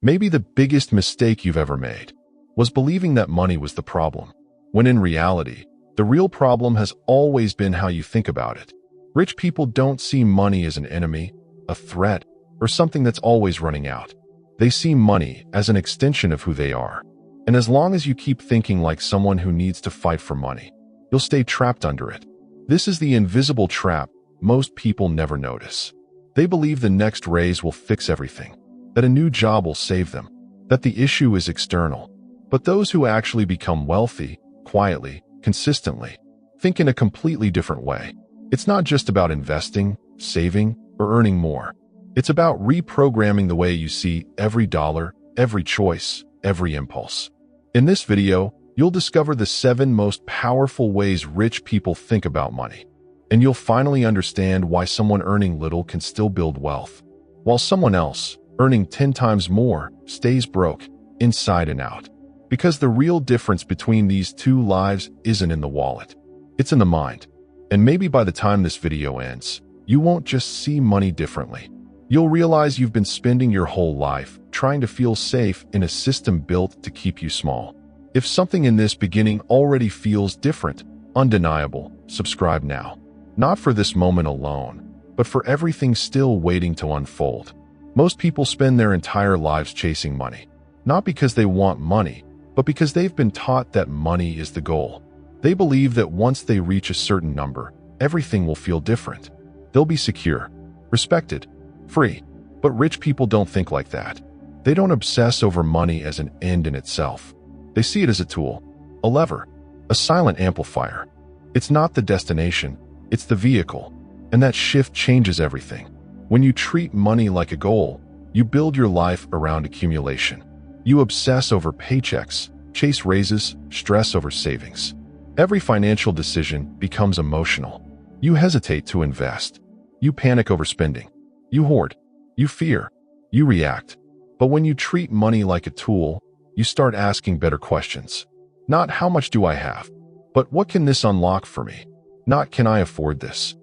Maybe the biggest mistake you've ever made was believing that money was the problem, when in reality, the real problem has always been how you think about it. Rich people don't see money as an enemy, a threat, or something that's always running out. They see money as an extension of who they are. And as long as you keep thinking like someone who needs to fight for money, you'll stay trapped under it. This is the invisible trap most people never notice. They believe the next raise will fix everything, that a new job will save them, that the issue is external. But those who actually become wealthy, quietly, consistently, think in a completely different way. It's not just about investing, saving, or earning more. It's about reprogramming the way you see every dollar, every choice, every impulse. In this video, you'll discover the 7 most powerful ways rich people think about money. And you'll finally understand why someone earning little can still build wealth, while someone else, earning 10 times more, stays broke, inside and out. Because the real difference between these two lives isn't in the wallet. It's in the mind. And maybe by the time this video ends, you won't just see money differently. You'll realize you've been spending your whole life trying to feel safe in a system built to keep you small. If something in this beginning already feels different, undeniable, subscribe now. Not for this moment alone, but for everything still waiting to unfold. Most people spend their entire lives chasing money. Not because they want money, but because they've been taught that money is the goal. They believe that once they reach a certain number, everything will feel different. They'll be secure, respected, free. But rich people don't think like that. They don't obsess over money as an end in itself. They see it as a tool, a lever, a silent amplifier. It's not the destination, it's the vehicle. And that shift changes everything. When you treat money like a goal, you build your life around accumulation. You obsess over paychecks, chase raises, stress over savings. Every financial decision becomes emotional. You hesitate to invest. You panic over spending. You hoard. You fear. You react. But when you treat money like a tool, you start asking better questions. Not how much do I have, but what can this unlock for me? Not can I afford this,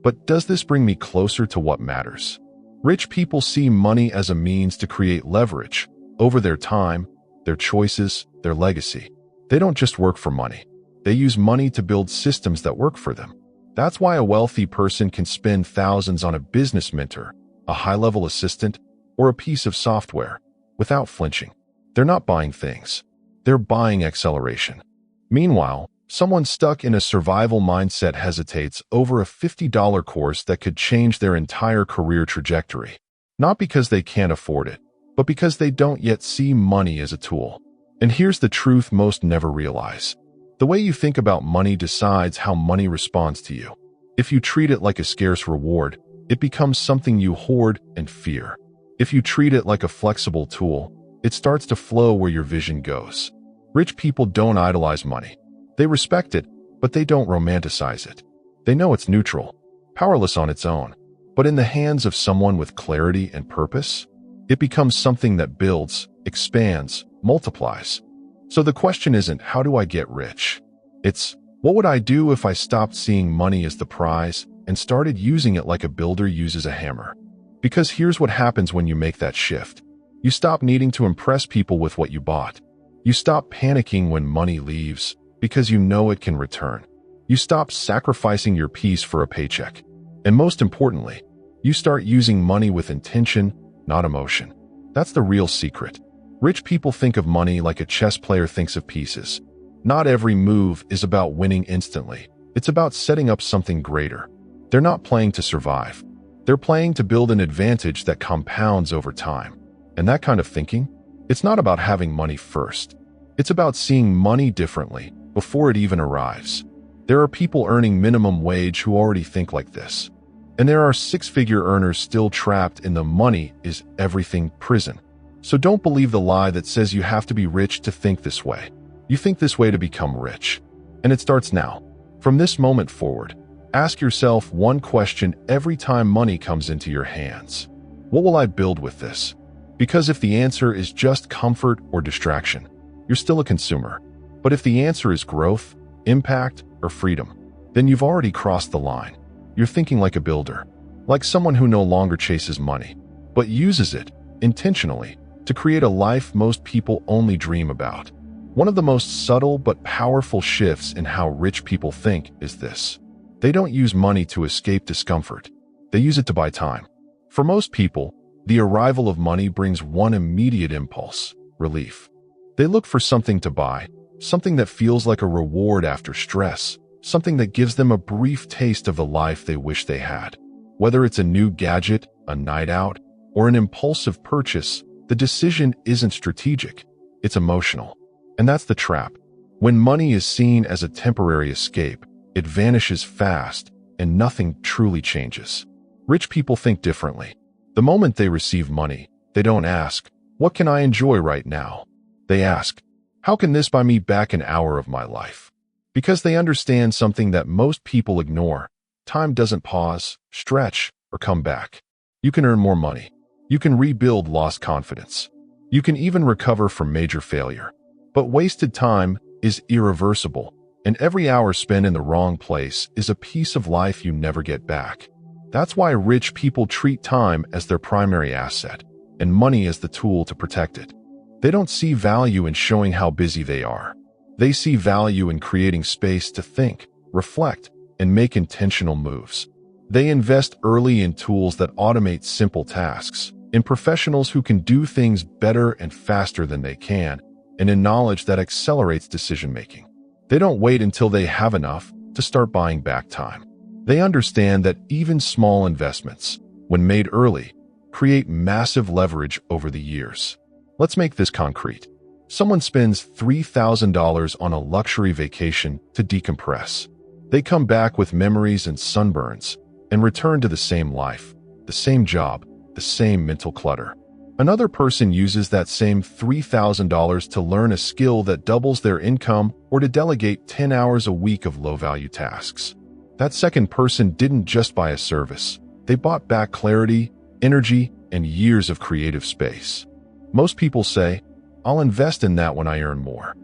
but does this bring me closer to what matters? Rich people see money as a means to create leverage over their time, their choices, their legacy. They don't just work for money. They use money to build systems that work for them. That's why a wealthy person can spend thousands on a business mentor, a high-level assistant, or a piece of software without flinching. They're not buying things. They're buying acceleration. Meanwhile, someone stuck in a survival mindset hesitates over a $50 course that could change their entire career trajectory. Not because they can't afford it, but because they don't yet see money as a tool. And here's the truth most never realize. The way you think about money decides how money responds to you. If you treat it like a scarce reward, it becomes something you hoard and fear. If you treat it like a flexible tool, it starts to flow where your vision goes. Rich people don't idolize money. They respect it, but they don't romanticize it. They know it's neutral, powerless on its own. But in the hands of someone with clarity and purpose, it becomes something that builds, expands, multiplies. So the question isn't, how do I get rich? It's, what would I do if I stopped seeing money as the prize and started using it like a builder uses a hammer? Because here's what happens when you make that shift. You stop needing to impress people with what you bought. You stop panicking when money leaves because you know it can return. You stop sacrificing your peace for a paycheck. And most importantly, you start using money with intention, not emotion. That's the real secret. Rich people think of money like a chess player thinks of pieces. Not every move is about winning instantly. It's about setting up something greater. They're not playing to survive. They're playing to build an advantage that compounds over time. And that kind of thinking, it's not about having money first. It's about seeing money differently before it even arrives. There are people earning minimum wage who already think like this. And there are 6-figure earners still trapped in the money is everything prison. So don't believe the lie that says you have to be rich to think this way. You think this way to become rich. And it starts now. From this moment forward, ask yourself one question every time money comes into your hands. What will I build with this? Because if the answer is just comfort or distraction, you're still a consumer. But if the answer is growth, impact, or freedom, then you've already crossed the line. You're thinking like a builder, like someone who no longer chases money, but uses it intentionally to create a life most people only dream about. One of the most subtle but powerful shifts in how rich people think is this. They don't use money to escape discomfort. They use it to buy time. For most people, the arrival of money brings one immediate impulse: relief. They look for something to buy, something that feels like a reward after stress, something that gives them a brief taste of the life they wish they had. Whether it's a new gadget, a night out, or an impulsive purchase, the decision isn't strategic, it's emotional. And that's the trap. When money is seen as a temporary escape, it vanishes fast, and nothing truly changes. Rich people think differently. The moment they receive money, they don't ask, "What can I enjoy right now?" They ask, "How can this buy me back an hour of my life?" Because they understand something that most people ignore. Time doesn't pause, stretch, or come back. You can earn more money. You can rebuild lost confidence. You can even recover from major failure. But wasted time is irreversible, and every hour spent in the wrong place is a piece of life you never get back. That's why rich people treat time as their primary asset, and money as the tool to protect it. They don't see value in showing how busy they are. They see value in creating space to think, reflect, and make intentional moves. They invest early in tools that automate simple tasks, in professionals who can do things better and faster than they can, and in knowledge that accelerates decision-making. They don't wait until they have enough to start buying back time. They understand that even small investments, when made early, create massive leverage over the years. Let's make this concrete. Someone spends $3,000 on a luxury vacation to decompress. They come back with memories and sunburns, and return to the same life, the same job, the same mental clutter. Another person uses that same $3,000 to learn a skill that doubles their income or to delegate 10 hours a week of low-value tasks. That second person didn't just buy a service. They bought back clarity, energy, and years of creative space. Most people say, "I'll invest in that when I earn more."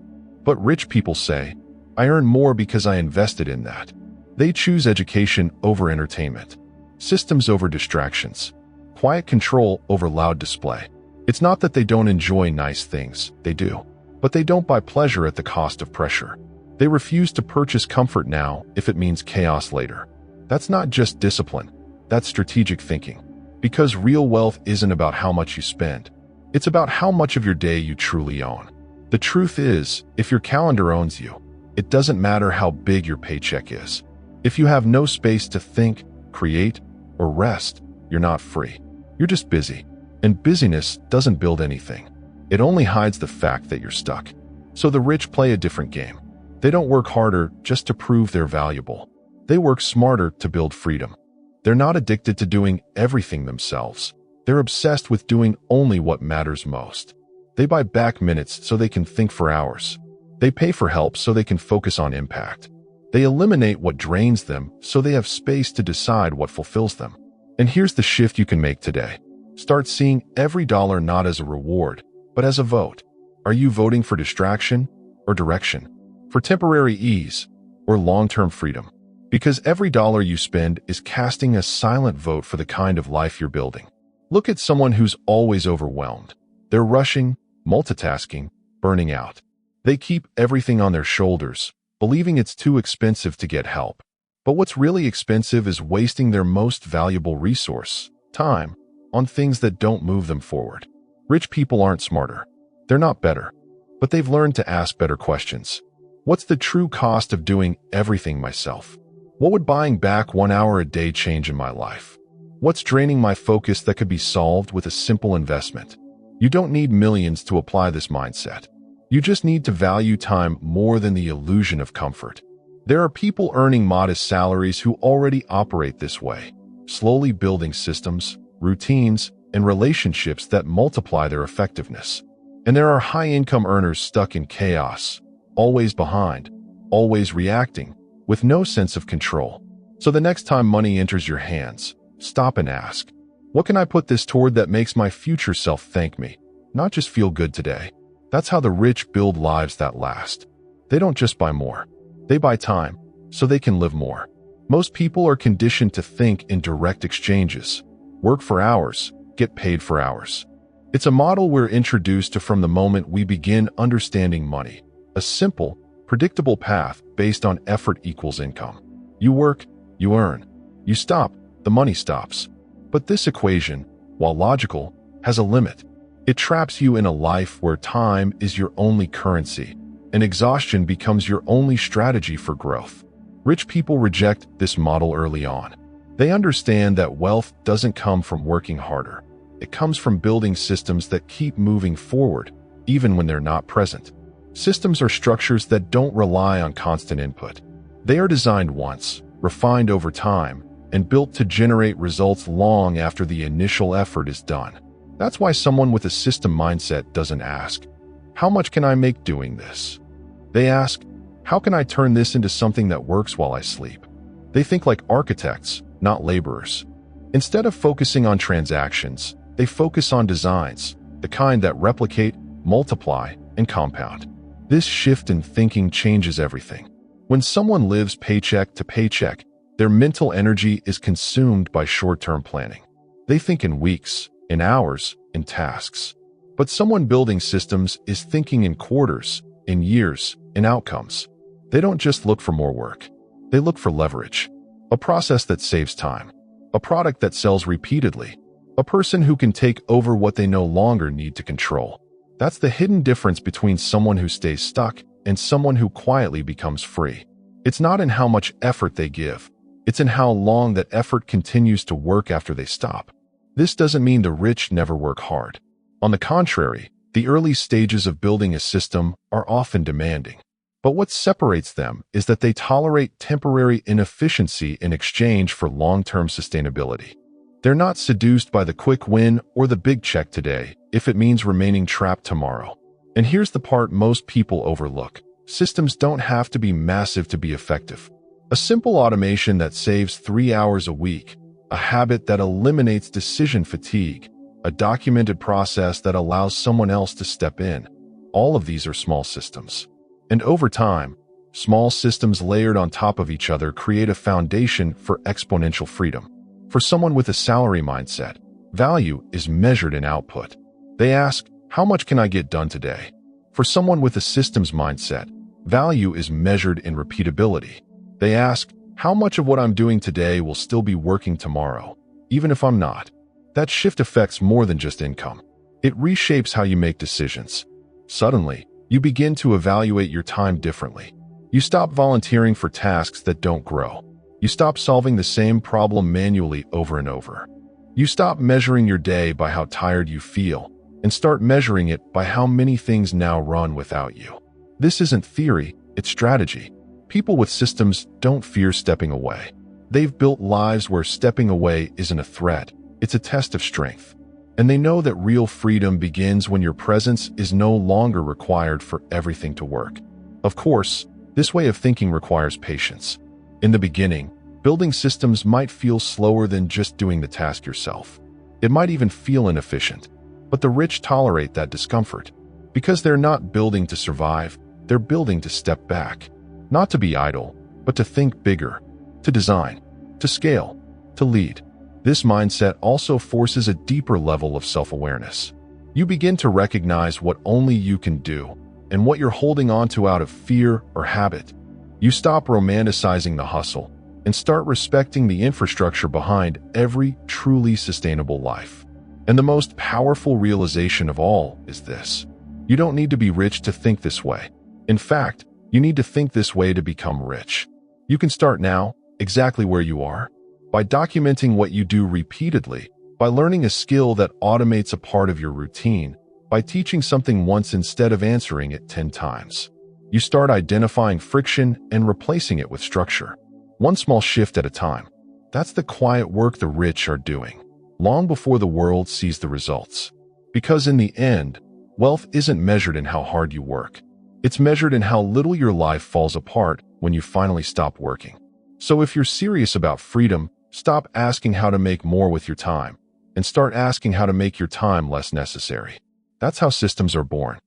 But rich people say, "I earn more because I invested in that." They choose education over entertainment, systems over distractions, quiet control over loud display. It's not that they don't enjoy nice things, they do. But they don't buy pleasure at the cost of pressure. They refuse to purchase comfort now if it means chaos later. That's not just discipline, that's strategic thinking. Because real wealth isn't about how much you spend. It's about how much of your day you truly own. The truth is, if your calendar owns you, it doesn't matter how big your paycheck is. If you have no space to think, create, or rest, you're not free. You're just busy. And busyness doesn't build anything. It only hides the fact that you're stuck. So the rich play a different game. They don't work harder just to prove they're valuable. They work smarter to build freedom. They're not addicted to doing everything themselves. They're obsessed with doing only what matters most. They buy back minutes so they can think for hours. They pay for help so they can focus on impact. They eliminate what drains them so they have space to decide what fulfills them. And here's the shift you can make today. Start seeing every dollar not as a reward, but as a vote. Are you voting for distraction or direction? For temporary ease or long-term freedom? Because every dollar you spend is casting a silent vote for the kind of life you're building. Look at someone who's always overwhelmed. They're rushing, multitasking, burning out. They keep everything on their shoulders, believing it's too expensive to get help. But what's really expensive is wasting their most valuable resource, time, on things that don't move them forward. Rich people aren't smarter. They're not better. But they've learned to ask better questions. What's the true cost of doing everything myself? What would buying back 1 hour a day change in my life? What's draining my focus that could be solved with a simple investment? You don't need millions to apply this mindset. You just need to value time more than the illusion of comfort. There are people earning modest salaries who already operate this way, slowly building systems, routines, and relationships that multiply their effectiveness. And there are high-income earners stuck in chaos, always behind, always reacting, with no sense of control. So the next time money enters your hands, stop and ask, what can I put this toward that makes my future self thank me, not just feel good today? That's how the rich build lives that last. They don't just buy more. They buy time, so they can live more. Most people are conditioned to think in direct exchanges. Work for hours, get paid for hours. It's a model we're introduced to from the moment we begin understanding money. A simple, predictable path based on effort equals income. You work, you earn. You stop, the money stops. But this equation, while logical, has a limit. It traps you in a life where time is your only currency, and exhaustion becomes your only strategy for growth. Rich people reject this model early on. They understand that wealth doesn't come from working harder. It comes from building systems that keep moving forward, even when they're not present. Systems are structures that don't rely on constant input. They are designed once, refined over time, and built to generate results long after the initial effort is done. That's why someone with a system mindset doesn't ask, "How much can I make doing this?" They ask, "How can I turn this into something that works while I sleep?" They think like architects, not laborers. Instead of focusing on transactions, they focus on designs, the kind that replicate, multiply, and compound. This shift in thinking changes everything. When someone lives paycheck to paycheck, their mental energy is consumed by short-term planning. They think in weeks, in hours, in tasks. But someone building systems is thinking in quarters, in years, in outcomes. They don't just look for more work. They look for leverage. A process that saves time. A product that sells repeatedly. A person who can take over what they no longer need to control. That's the hidden difference between someone who stays stuck and someone who quietly becomes free. It's not in how much effort they give. It's in how long that effort continues to work after they stop. This doesn't mean the rich never work hard. On the contrary, the early stages of building a system are often demanding. But what separates them is that they tolerate temporary inefficiency in exchange for long-term sustainability. They're not seduced by the quick win or the big check today if it means remaining trapped tomorrow. And here's the part most people overlook. Systems don't have to be massive to be effective. A simple automation that saves 3 hours a week, a habit that eliminates decision fatigue, a documented process that allows someone else to step in. All of these are small systems. And over time, small systems layered on top of each other create a foundation for exponential freedom. For someone with a salary mindset, value is measured in output. They ask, "How much can I get done today?" For someone with a systems mindset, value is measured in repeatability. They ask, "How much of what I'm doing today will still be working tomorrow, even if I'm not?" That shift affects more than just income. It reshapes how you make decisions. Suddenly, you begin to evaluate your time differently. You stop volunteering for tasks that don't grow. You stop solving the same problem manually over and over. You stop measuring your day by how tired you feel and start measuring it by how many things now run without you. This isn't theory, it's strategy. People with systems don't fear stepping away. They've built lives where stepping away isn't a threat, it's a test of strength. And they know that real freedom begins when your presence is no longer required for everything to work. Of course, this way of thinking requires patience. In the beginning, building systems might feel slower than just doing the task yourself. It might even feel inefficient. But the rich tolerate that discomfort. Because they're not building to survive, they're building to step back. Not to be idle, but to think bigger, to design, to scale, to lead. This mindset also forces a deeper level of self-awareness. You begin to recognize what only you can do and what you're holding on to out of fear or habit. You stop romanticizing the hustle and start respecting the infrastructure behind every truly sustainable life. And the most powerful realization of all is this. You don't need to be rich to think this way. In fact, you need to think this way to become rich. You can start now, exactly where you are, by documenting what you do repeatedly, by learning a skill that automates a part of your routine, by teaching something once instead of answering it 10 times. You start identifying friction and replacing it with structure. One small shift at a time. That's the quiet work the rich are doing, long before the world sees the results. Because in the end, wealth isn't measured in how hard you work. It's measured in how little your life falls apart when you finally stop working. So if you're serious about freedom, stop asking how to make more with your time and start asking how to make your time less necessary. That's how systems are born.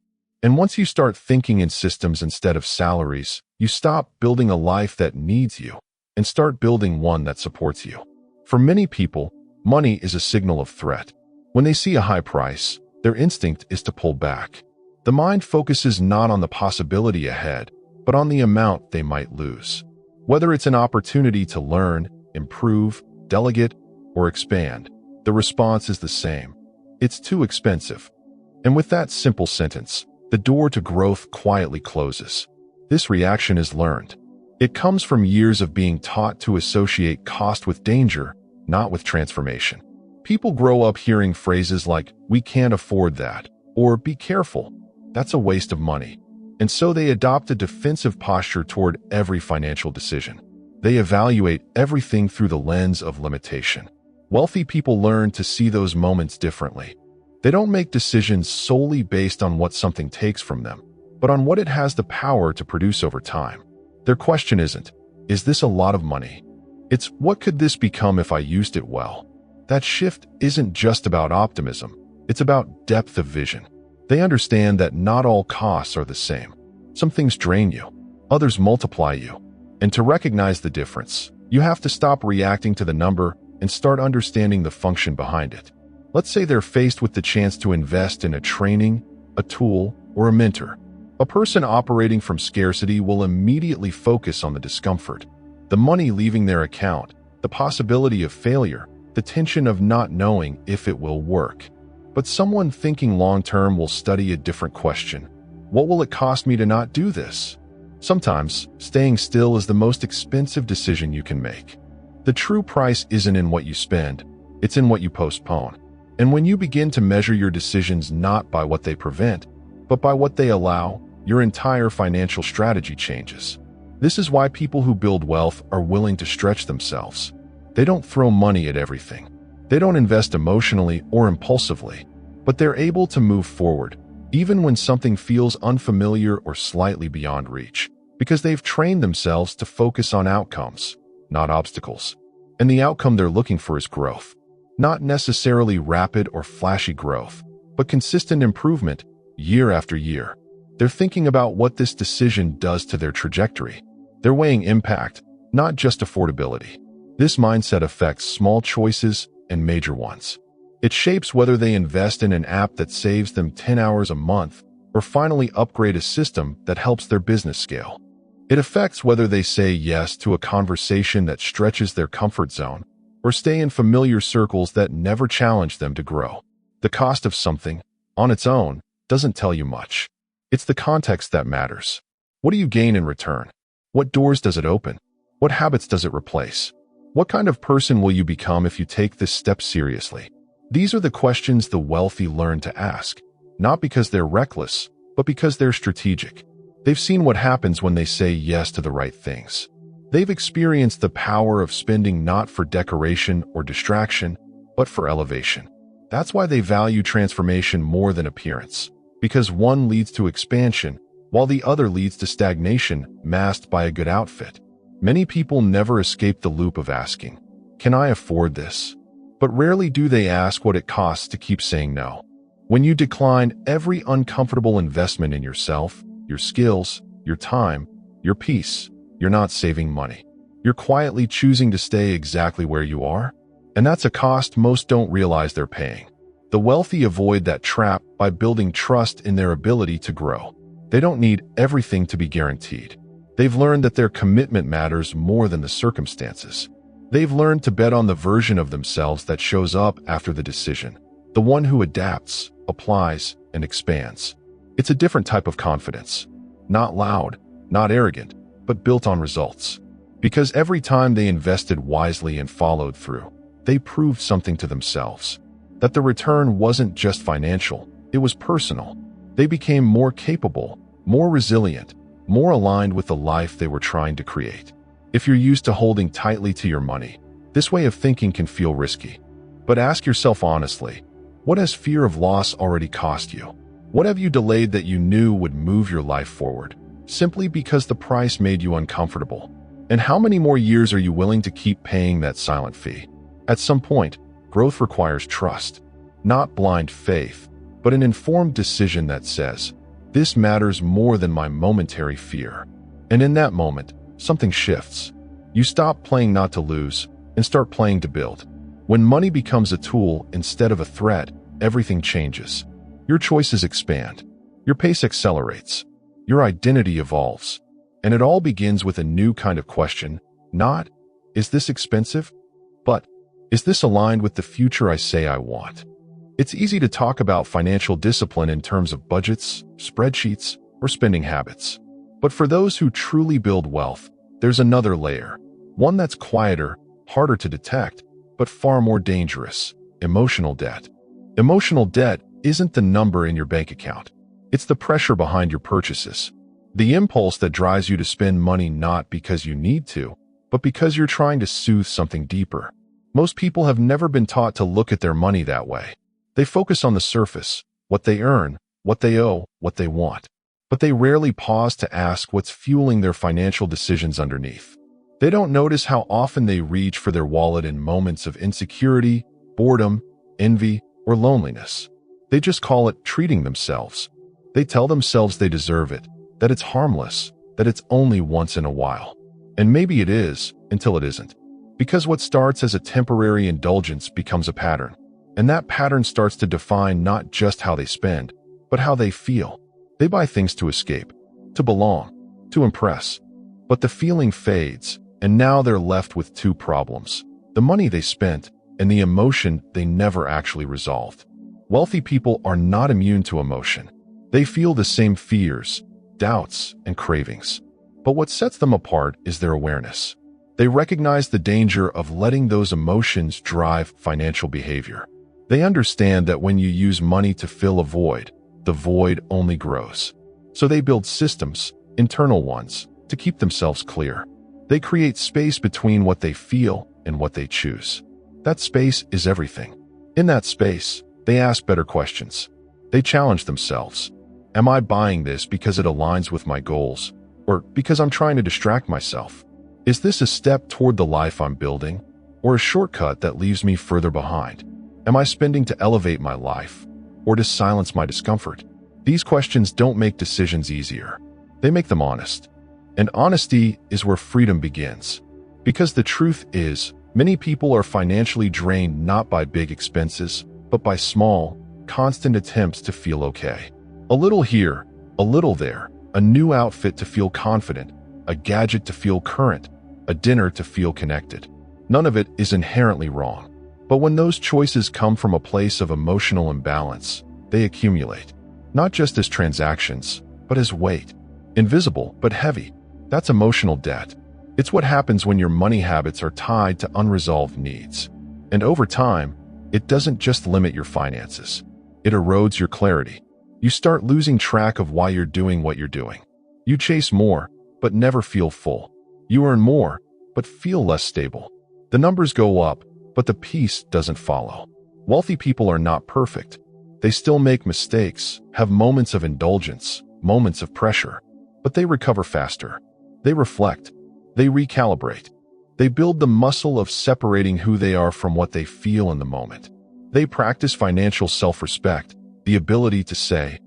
And once you start thinking in systems instead of salaries, you stop building a life that needs you and start building one that supports you. For many people, money is a signal of threat. When they see a high price, their instinct is to pull back. The mind focuses not on the possibility ahead, but on the amount they might lose. Whether it's an opportunity to learn, improve, delegate, or expand, the response is the same. It's too expensive. And with that simple sentence, the door to growth quietly closes. This reaction is learned. It comes from years of being taught to associate cost with danger, not with transformation. People grow up hearing phrases like, "We can't afford that," or "Be careful, that's a waste of money." And so they adopt a defensive posture toward every financial decision. They evaluate everything through the lens of limitation. Wealthy people learn to see those moments differently. They don't make decisions solely based on what something takes from them, but on what it has the power to produce over time. Their question isn't, "Is this a lot of money?" It's, "What could this become if I used it well?" That shift isn't just about optimism, it's about depth of vision. They understand that not all costs are the same. Some things drain you, others multiply you. And to recognize the difference, you have to stop reacting to the number and start understanding the function behind it. Let's say they're faced with the chance to invest in a training, a tool, or a mentor. A person operating from scarcity will immediately focus on the discomfort, the money leaving their account, the possibility of failure, the tension of not knowing if it will work. But someone thinking long-term will study a different question. What will it cost me to not do this? Sometimes, staying still is the most expensive decision you can make. The true price isn't in what you spend, it's in what you postpone. And when you begin to measure your decisions not by what they prevent, but by what they allow, your entire financial strategy changes. This is why people who build wealth are willing to stretch themselves. They don't throw money at everything. They don't invest emotionally or impulsively, but they're able to move forward, even when something feels unfamiliar or slightly beyond reach, because they've trained themselves to focus on outcomes, not obstacles. And the outcome they're looking for is growth. Not necessarily rapid or flashy growth, but consistent improvement year after year. They're thinking about what this decision does to their trajectory. They're weighing impact, not just affordability. This mindset affects small choices and major ones. It shapes whether they invest in an app that saves them 10 hours a month or finally upgrade a system that helps their business scale. It affects whether they say yes to a conversation that stretches their comfort zone or stay in familiar circles that never challenge them to grow. The cost of something, on its own, doesn't tell you much. It's the context that matters. What do you gain in return? What doors does it open? What habits does it replace? What kind of person will you become if you take this step seriously? These are the questions the wealthy learn to ask, not because they're reckless, but because they're strategic. They've seen what happens when they say yes to the right things. They've experienced the power of spending not for decoration or distraction, but for elevation. That's why they value transformation more than appearance, because one leads to expansion, while the other leads to stagnation masked by a good outfit. Many people never escape the loop of asking, "Can I afford this?" But rarely do they ask what it costs to keep saying no. When you decline every uncomfortable investment in yourself, your skills, your time, your peace, you're not saving money. You're quietly choosing to stay exactly where you are, and that's a cost most don't realize they're paying. The wealthy avoid that trap by building trust in their ability to grow. They don't need everything to be guaranteed. They've learned that their commitment matters more than the circumstances. They've learned to bet on the version of themselves that shows up after the decision, the one who adapts, applies, and expands. It's a different type of confidence. Not loud, not arrogant, but built on results. Because every time they invested wisely and followed through, they proved something to themselves. That the return wasn't just financial, it was personal. They became more capable, more resilient, more aligned with the life they were trying to create. If you're used to holding tightly to your money, this way of thinking can feel risky. But ask yourself honestly, what has fear of loss already cost you? What have you delayed that you knew would move your life forward, simply because the price made you uncomfortable? And how many more years are you willing to keep paying that silent fee? At some point, growth requires trust, not blind faith, but an informed decision that says, "This matters more than my momentary fear." And in that moment, something shifts. You stop playing not to lose and start playing to build. When money becomes a tool instead of a threat, everything changes. Your choices expand. Your pace accelerates. Your identity evolves. And it all begins with a new kind of question, not, is this expensive? But, is this aligned with the future I say I want? It's easy to talk about financial discipline in terms of budgets, spreadsheets, or spending habits. But for those who truly build wealth, there's another layer. One that's quieter, harder to detect, but far more dangerous: emotional debt. Emotional debt isn't the number in your bank account. It's the pressure behind your purchases. The impulse that drives you to spend money not because you need to, but because you're trying to soothe something deeper. Most people have never been taught to look at their money that way. They focus on the surface, what they earn, what they owe, what they want. But they rarely pause to ask what's fueling their financial decisions underneath. They don't notice how often they reach for their wallet in moments of insecurity, boredom, envy, or loneliness. They just call it treating themselves. They tell themselves they deserve it, that it's harmless, that it's only once in a while. And maybe it is, until it isn't. Because what starts as a temporary indulgence becomes a pattern. And that pattern starts to define not just how they spend, but how they feel. They buy things to escape, to belong, to impress. But the feeling fades, and now they're left with two problems: the money they spent and the emotion they never actually resolved. Wealthy people are not immune to emotion. They feel the same fears, doubts, and cravings. But what sets them apart is their awareness. They recognize the danger of letting those emotions drive financial behavior. They understand that when you use money to fill a void, the void only grows. So they build systems, internal ones, to keep themselves clear. They create space between what they feel and what they choose. That space is everything. In that space, they ask better questions. They challenge themselves. Am I buying this because it aligns with my goals, or because I'm trying to distract myself? Is this a step toward the life I'm building, or a shortcut that leaves me further behind? Am I spending to elevate my life, or to silence my discomfort? These questions don't make decisions easier. They make them honest. And honesty is where freedom begins. Because the truth is, many people are financially drained not by big expenses, but by small, constant attempts to feel okay. A little here, a little there, a new outfit to feel confident, a gadget to feel current, a dinner to feel connected. None of it is inherently wrong. But when those choices come from a place of emotional imbalance, they accumulate. Not just as transactions, but as weight. Invisible, but heavy. That's emotional debt. It's what happens when your money habits are tied to unresolved needs. And over time, it doesn't just limit your finances. It erodes your clarity. You start losing track of why you're doing what you're doing. You chase more, but never feel full. You earn more, but feel less stable. The numbers go up, but the peace doesn't follow. Wealthy people are not perfect. They still make mistakes, have moments of indulgence, moments of pressure, but they recover faster. They reflect. They recalibrate. They build the muscle of separating who they are from what they feel in the moment. They practice financial self-respect, the ability to say,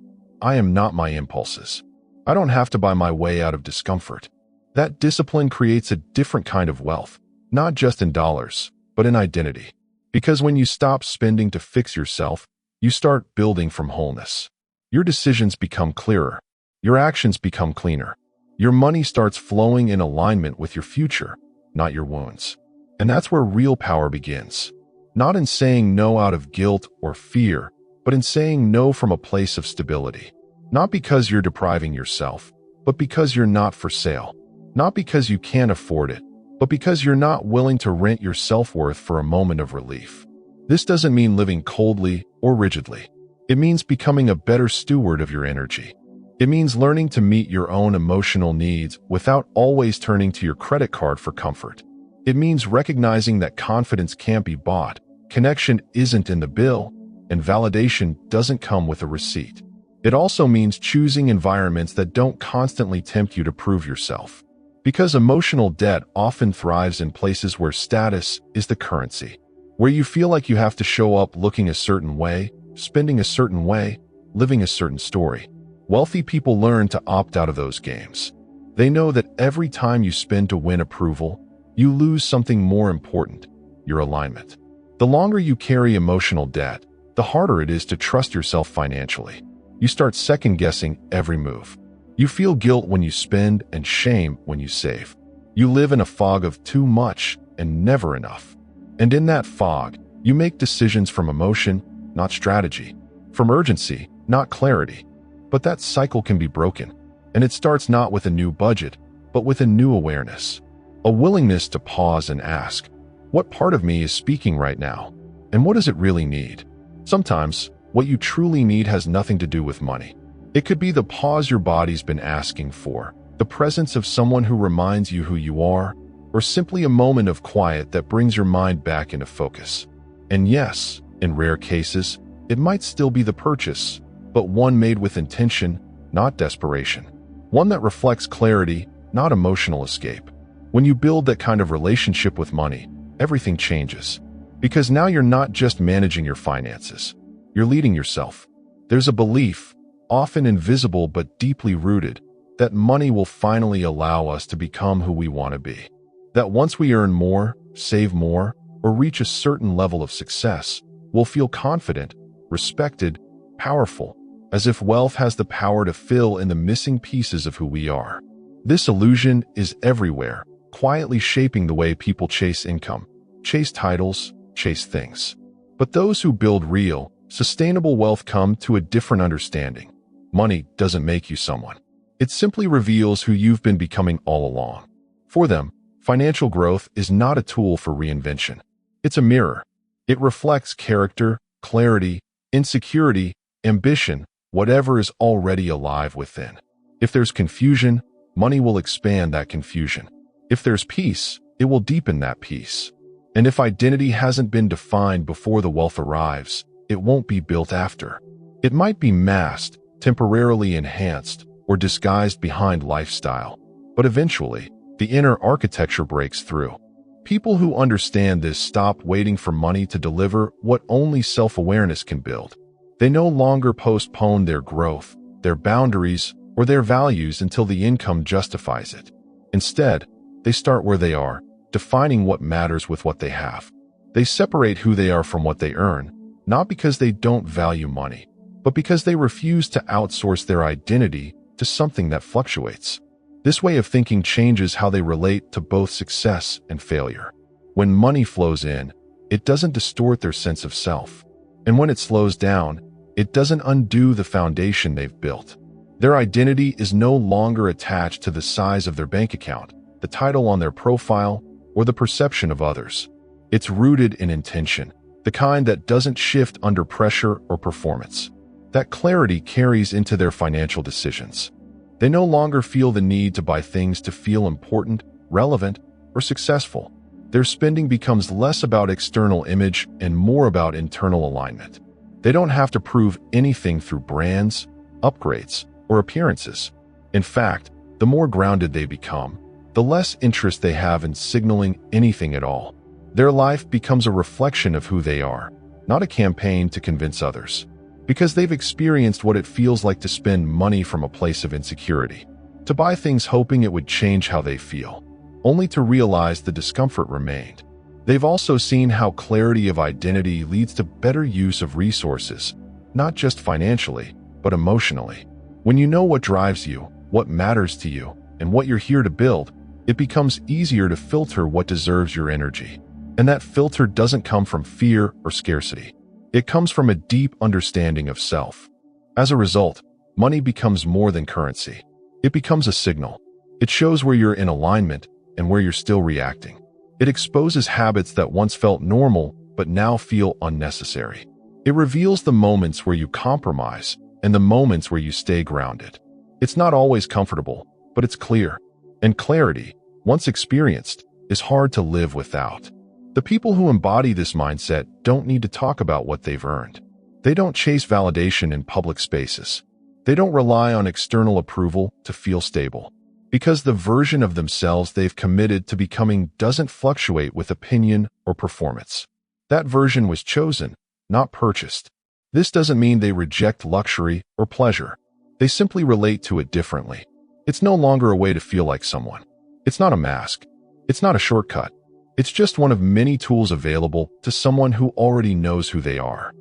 I am not my impulses. I don't have to buy my way out of discomfort. That discipline creates a different kind of wealth, not just in dollars, but in identity. Because when you stop spending to fix yourself, you start building from wholeness. Your decisions become clearer. Your actions become cleaner. Your money starts flowing in alignment with your future, not your wounds. And that's where real power begins. Not in saying no out of guilt or fear, but in saying no from a place of stability. Not because you're depriving yourself, but because you're not for sale. Not because you can't afford it, but because you're not willing to rent your self-worth for a moment of relief. This doesn't mean living coldly or rigidly. It means becoming a better steward of your energy. It means learning to meet your own emotional needs without always turning to your credit card for comfort. It means recognizing that confidence can't be bought, connection isn't in the bill, and validation doesn't come with a receipt. It also means choosing environments that don't constantly tempt you to prove yourself. Because emotional debt often thrives in places where status is the currency, where you feel like you have to show up looking a certain way, spending a certain way, living a certain story. Wealthy people learn to opt out of those games. They know that every time you spend to win approval, you lose something more important: your alignment. The longer you carry emotional debt, the harder it is to trust yourself financially. You start second-guessing every move. You feel guilt when you spend and shame when you save. You live in a fog of too much and never enough. And in that fog, you make decisions from emotion, not strategy, from urgency, not clarity. But that cycle can be broken, and it starts not with a new budget, but with a new awareness. A willingness to pause and ask, what part of me is speaking right now? And what does it really need? Sometimes, what you truly need has nothing to do with money. It could be the pause your body's been asking for, the presence of someone who reminds you who you are, or simply a moment of quiet that brings your mind back into focus. And yes, in rare cases, it might still be the purchase, but one made with intention, not desperation. One that reflects clarity, not emotional escape. When you build that kind of relationship with money, everything changes. Because now you're not just managing your finances. You're leading yourself. There's a belief, often invisible but deeply rooted, that money will finally allow us to become who we want to be. That once we earn more, save more, or reach a certain level of success, we'll feel confident, respected, powerful, as if wealth has the power to fill in the missing pieces of who we are. This illusion is everywhere, quietly shaping the way people chase income, chase titles, chase things. But those who build real, sustainable wealth come to a different understanding. Money doesn't make you someone. It simply reveals who you've been becoming all along. For them, financial growth is not a tool for reinvention. It's a mirror. It reflects character, clarity, insecurity, ambition, whatever is already alive within. If there's confusion, money will expand that confusion. If there's peace, it will deepen that peace. And if identity hasn't been defined before the wealth arrives, it won't be built after. It might be masked, temporarily enhanced, or disguised behind lifestyle. But eventually, the inner architecture breaks through. People who understand this stop waiting for money to deliver what only self-awareness can build. They no longer postpone their growth, their boundaries, or their values until the income justifies it. Instead, they start where they are, defining what matters with what they have. They separate who they are from what they earn, not because they don't value money, but because they refuse to outsource their identity to something that fluctuates. This way of thinking changes how they relate to both success and failure. When money flows in, it doesn't distort their sense of self. And when it slows down, it doesn't undo the foundation they've built. Their identity is no longer attached to the size of their bank account, the title on their profile, or the perception of others. It's rooted in intention, the kind that doesn't shift under pressure or performance. That clarity carries into their financial decisions. They no longer feel the need to buy things to feel important, relevant, or successful. Their spending becomes less about external image and more about internal alignment. They don't have to prove anything through brands, upgrades, or appearances. In fact, the more grounded they become, the less interest they have in signaling anything at all. Their life becomes a reflection of who they are, not a campaign to convince others. Because they've experienced what it feels like to spend money from a place of insecurity, to buy things hoping it would change how they feel, only to realize the discomfort remained. They've also seen how clarity of identity leads to better use of resources, not just financially, but emotionally. When you know what drives you, what matters to you, and what you're here to build, it becomes easier to filter what deserves your energy. And that filter doesn't come from fear or scarcity. It comes from a deep understanding of self. As a result, money becomes more than currency. It becomes a signal. It shows where you're in alignment and where you're still reacting. It exposes habits that once felt normal but now feel unnecessary. It reveals the moments where you compromise and the moments where you stay grounded. It's not always comfortable, but it's clear. And clarity, once experienced, is hard to live without. The people who embody this mindset don't need to talk about what they've earned. They don't chase validation in public spaces. They don't rely on external approval to feel stable. Because the version of themselves they've committed to becoming doesn't fluctuate with opinion or performance. That version was chosen, not purchased. This doesn't mean they reject luxury or pleasure. They simply relate to it differently. It's no longer a way to feel like someone. It's not a mask. It's not a shortcut. It's just one of many tools available to someone who already knows who they are.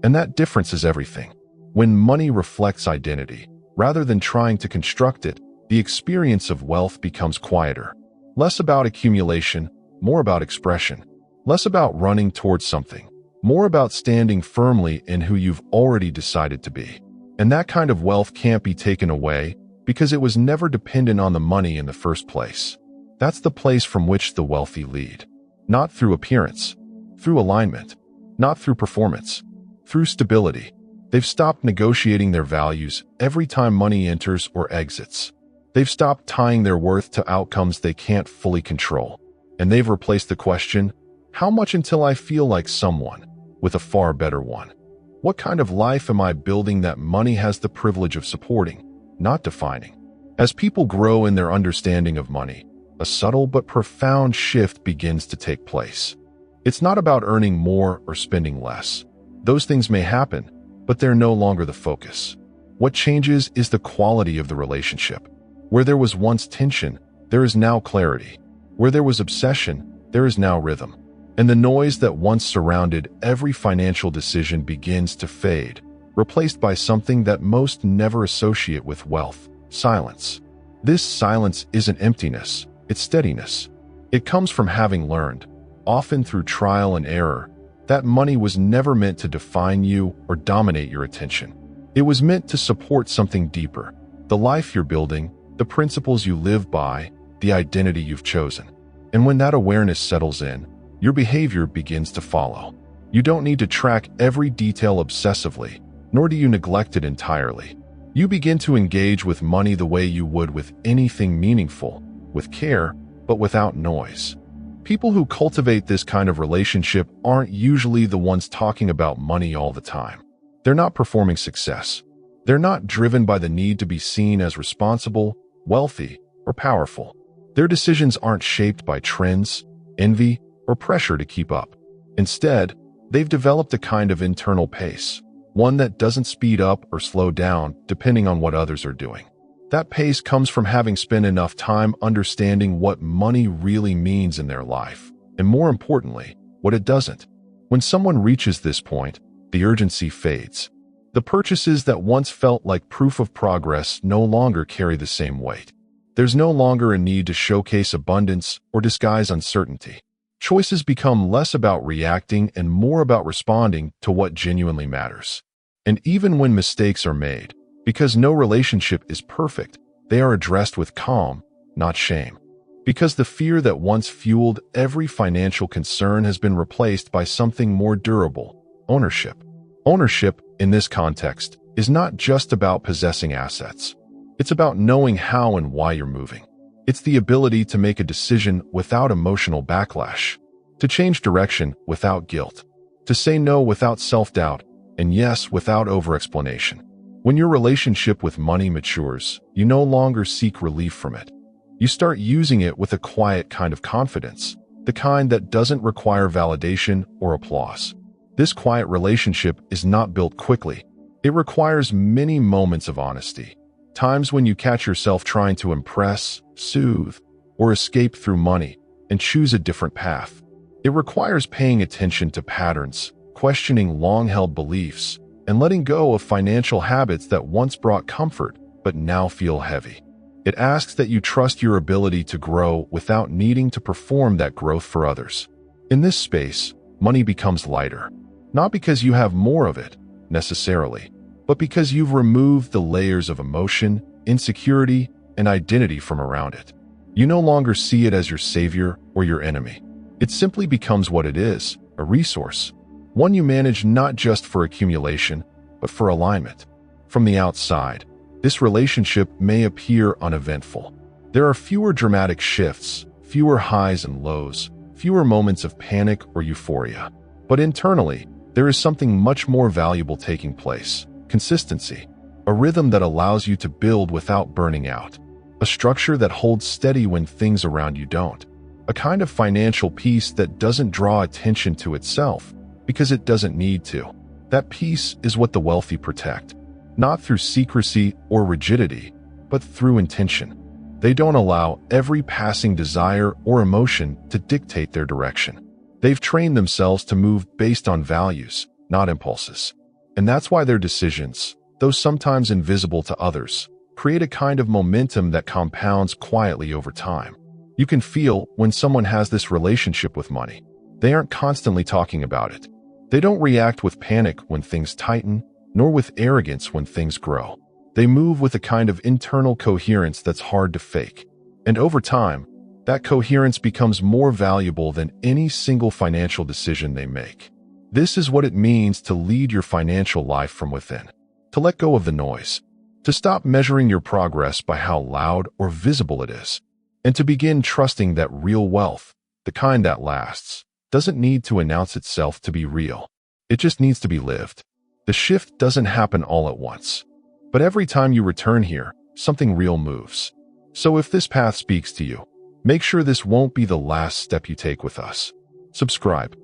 And that difference is everything. When money reflects identity, rather than trying to construct it, the experience of wealth becomes quieter. Less about accumulation, more about expression. Less about running towards something, more about standing firmly in who you've already decided to be. And that kind of wealth can't be taken away because it was never dependent on the money in the first place. That's the place from which the wealthy lead. Not through appearance, through alignment, not through performance, through stability. They've stopped negotiating their values every time money enters or exits. They've stopped tying their worth to outcomes they can't fully control. And they've replaced the question, how much until I feel like someone, with a far better one. What kind of life am I building that money has the privilege of supporting, not defining? As people grow in their understanding of money, a subtle but profound shift begins to take place. It's not about earning more or spending less. Those things may happen, but they're no longer the focus. What changes is the quality of the relationship. Where there was once tension, there is now clarity. Where there was obsession, there is now rhythm. And the noise that once surrounded every financial decision begins to fade, replaced by something that most never associate with wealth: silence. This silence isn't emptiness, it's steadiness. It comes from having learned, often through trial and error, that money was never meant to define you or dominate your attention. It was meant to support something deeper: the life you're building, the principles you live by, the identity you've chosen. And when that awareness settles in, your behavior begins to follow. You don't need to track every detail obsessively, nor do you neglect it entirely. You begin to engage with money the way you would with anything meaningful, with care, but without noise. People who cultivate this kind of relationship aren't usually the ones talking about money all the time. They're not performing success. They're not driven by the need to be seen as responsible, wealthy, or powerful. Their decisions aren't shaped by trends, envy, or pressure to keep up. Instead, they've developed a kind of internal pace, one that doesn't speed up or slow down depending on what others are doing. That pace comes from having spent enough time understanding what money really means in their life, and more importantly, what it doesn't. When someone reaches this point, the urgency fades. The purchases that once felt like proof of progress no longer carry the same weight. There's no longer a need to showcase abundance or disguise uncertainty. Choices become less about reacting and more about responding to what genuinely matters. And even when mistakes are made, because no relationship is perfect, they are addressed with calm, not shame. Because the fear that once fueled every financial concern has been replaced by something more durable: ownership. Ownership, in this context, is not just about possessing assets. It's about knowing how and why you're moving. It's the ability to make a decision without emotional backlash, to change direction without guilt, to say no without self-doubt, and yes without over-explanation. When your relationship with money matures, you no longer seek relief from it. You start using it with a quiet kind of confidence, the kind that doesn't require validation or applause. This quiet relationship is not built quickly. It requires many moments of honesty, times when you catch yourself trying to impress, soothe, or escape through money, and choose a different path. It requires paying attention to patterns, questioning long-held beliefs, and letting go of financial habits that once brought comfort but now feel heavy. It asks that you trust your ability to grow without needing to perform that growth for others. In this space, money becomes lighter, not because you have more of it, necessarily, but because you've removed the layers of emotion, insecurity, and identity from around it. You no longer see it as your savior or your enemy. It simply becomes what it is: a resource. One you manage not just for accumulation, but for alignment. From the outside, this relationship may appear uneventful. There are fewer dramatic shifts, fewer highs and lows, fewer moments of panic or euphoria. But internally, there is something much more valuable taking place: consistency. A rhythm that allows you to build without burning out. A structure that holds steady when things around you don't. A kind of financial peace that doesn't draw attention to itself because it doesn't need to. That peace is what the wealthy protect, not through secrecy or rigidity, but through intention. They don't allow every passing desire or emotion to dictate their direction. They've trained themselves to move based on values, not impulses. And that's why their decisions, though sometimes invisible to others, create a kind of momentum that compounds quietly over time. You can feel when someone has this relationship with money. They aren't constantly talking about it. They don't react with panic when things tighten, nor with arrogance when things grow. They move with a kind of internal coherence that's hard to fake. And over time, that coherence becomes more valuable than any single financial decision they make. This is what it means to lead your financial life from within, to let go of the noise, to stop measuring your progress by how loud or visible it is, and to begin trusting that real wealth, the kind that lasts, doesn't need to announce itself to be real. It just needs to be lived. The shift doesn't happen all at once, but every time you return here, something real moves. So if this path speaks to you, make sure this won't be the last step you take with us. Subscribe.